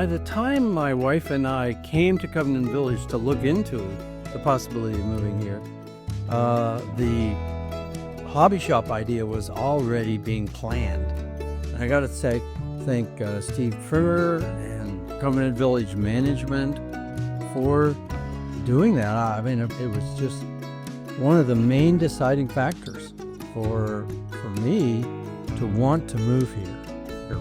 By the time my wife and I came to Covenant Village to look into the possibility of moving here, the hobby shop idea was already being planned. And I got to thank Steve Trimmer and Covenant Village Management for doing that. I mean, it was just one of the main deciding factors for me to want to move here.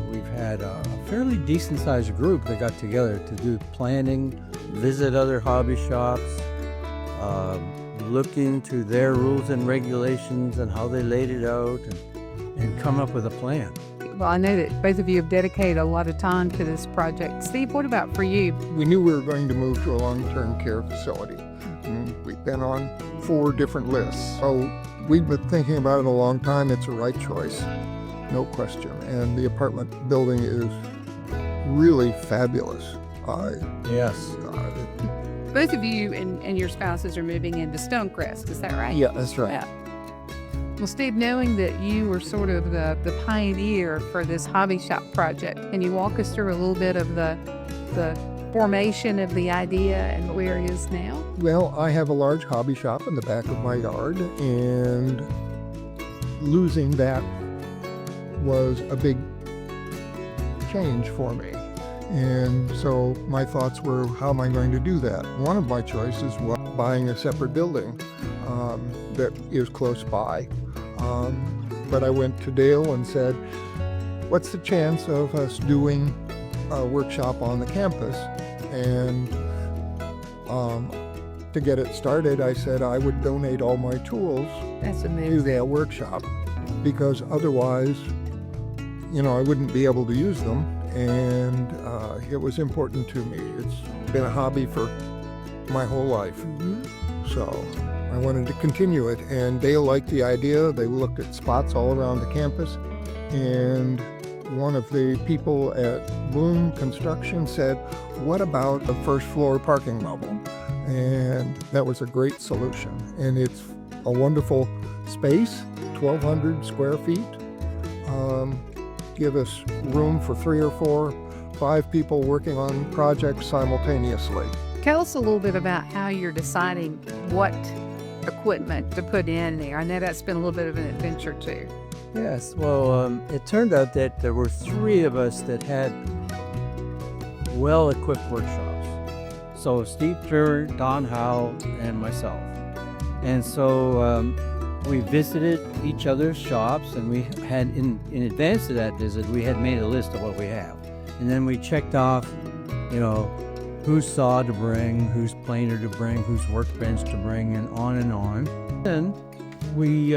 We've had a fairly decent-sized group that got together to do planning, visit other hobby shops, look into their rules and regulations and how they laid it out, and come up with a plan. Well, I know that both of you have dedicated a lot of time to this project. Steve, what about for you? We knew we were going to move to a long-term care facility. We've been on 4 different lists. So we've been thinking about it a long time. It's a right choice, no question. And the apartment building is really fabulous. Yes. Both of you and your spouses are moving into Stonecrest, is that right? Yeah, that's right. Yeah. Well, Steve, knowing that you were sort of the pioneer for this hobby shop project, can you walk us through a little bit of the formation of the idea and where it is now? Well, I have a large hobby shop in the back of my yard, and losing that was a big change for me. And so my thoughts were, how am I going to do that? One of my choices was buying a separate building that is close by. But I went to Dale and said, what's the chance of us doing a workshop on the campus? And to get it started, I said I would donate all my tools to that workshop, because otherwise, I wouldn't be able to use them. And it was important to me. It's been a hobby for my whole life. So I wanted to continue it, and Dale liked the idea. They looked at spots all around the campus, and one of the people at Bloom Construction said, what about a first floor parking bubble? And that was a great solution. And it's a wonderful space, 1,200 square feet. Give us room for 3 or 5 people working on projects simultaneously. Tell us a little bit about how you're deciding what equipment to put in there. I know that's been a little bit of an adventure too. Yes, well, it turned out that there were 3 of us that had well-equipped workshops. So Steve Trimmer, Don Howe, and myself. And so we visited each other's shops, and we had, in advance of that visit, we had made a list of what we have. And then we checked off, whose saw to bring, whose planer to bring, whose workbench to bring, and on and on. Then we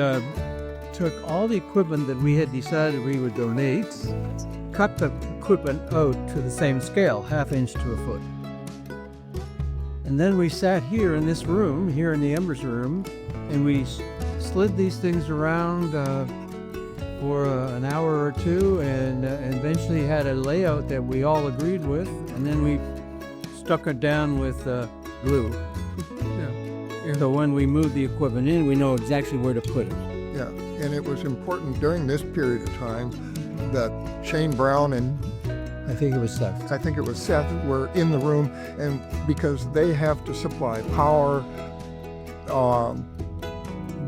took all the equipment that we had decided we would donate, cut the equipment out to the same scale, 1/2 inch to a foot. And then we sat here in this room, here in the Embers room, and we slid these things around for an hour or 2, and eventually had a layout that we all agreed with, and then we stuck it down with glue. Yeah. So when we move the equipment in, we know exactly where to put it. Yeah, and it was important during this period of time that Shane Brown and I think it was Seth were in the room, and because they have to supply power,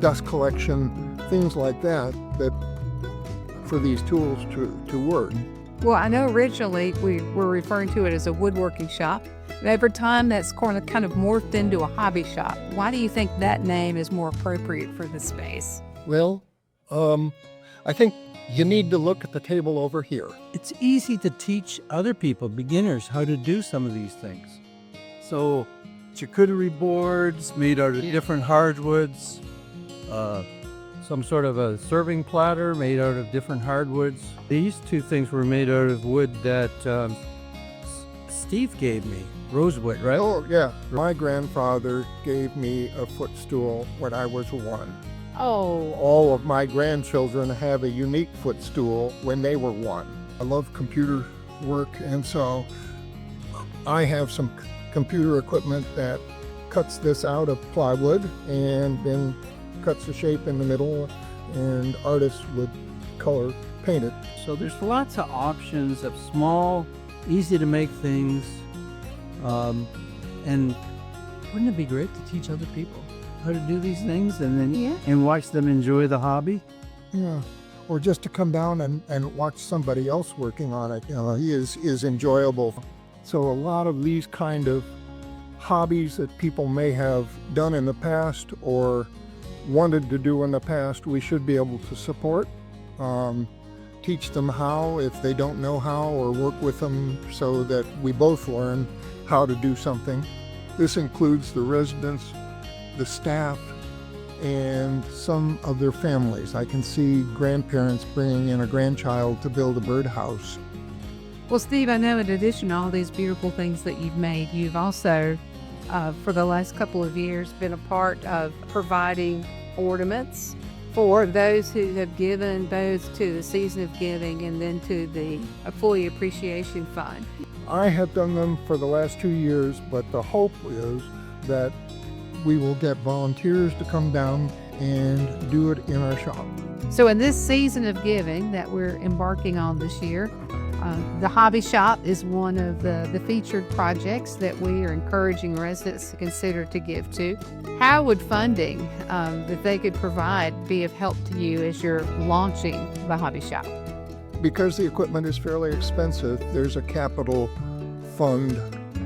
dust collection, things like that for these tools to work. Well, I know originally we were referring to it as a woodworking shop. And over time, that's kind of morphed into a hobby shop. Why do you think that name is more appropriate for the space? Well, I think you need to look at the table over here. It's easy to teach other people, beginners, how to do some of these things. So charcuterie boards made out of different hardwoods, some sort of a serving platter made out of different hardwoods. These 2 things were made out of wood that Steve gave me, rosewood, right? Oh, yeah. My grandfather gave me a footstool when I was 1. Oh. All of my grandchildren have a unique footstool when they were 1. I love computer work, and so I have some computer equipment that cuts this out of plywood and then cuts the shape in the middle, and artists would color paint it. So there's lots of options of small easy to make things. And wouldn't it be great to teach other people how to do these things and then and watch them enjoy the hobby? Yeah. Or just to come down and watch somebody else working on it, is enjoyable. So a lot of these kind of hobbies that people may have done in the past or wanted to do in the past, we should be able to support. Teach them how if they don't know how, or work with them so that we both learn how to do something. This includes the residents, the staff, and some of their families. I can see grandparents bringing in a grandchild to build a birdhouse. Well, Steve, I know in addition to all these beautiful things that you've made, you've also, for the last couple of years, been a part of providing ornaments for those who have given, both to the Season of Giving and then to the Employee Appreciation Fund. I have done them for the last 2 years, but the hope is that we will get volunteers to come down and do it in our shop. So in this Season of Giving that we're embarking on this year, the hobby shop is one of the featured projects that we are encouraging residents to consider to give to. How would funding that they could provide be of help to you as you're launching the hobby shop? Because the equipment is fairly expensive, there's a capital fund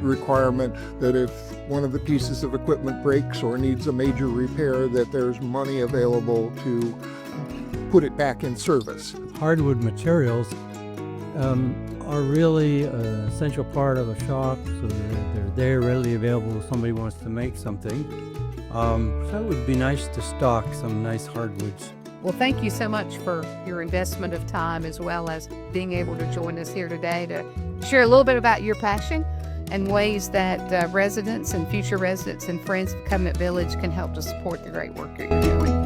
requirement that if one of the pieces of equipment breaks or needs a major repair, that there's money available to put it back in service. Hardwood materials are really an essential part of a shop, so they're there readily available if somebody wants to make something. So it would be nice to stock some nice hardwoods. Well, thank you so much for your investment of time as well as being able to join us here today to share a little bit about your passion and ways that residents and future residents and friends of Covenant Village can help to support the great work that you're doing.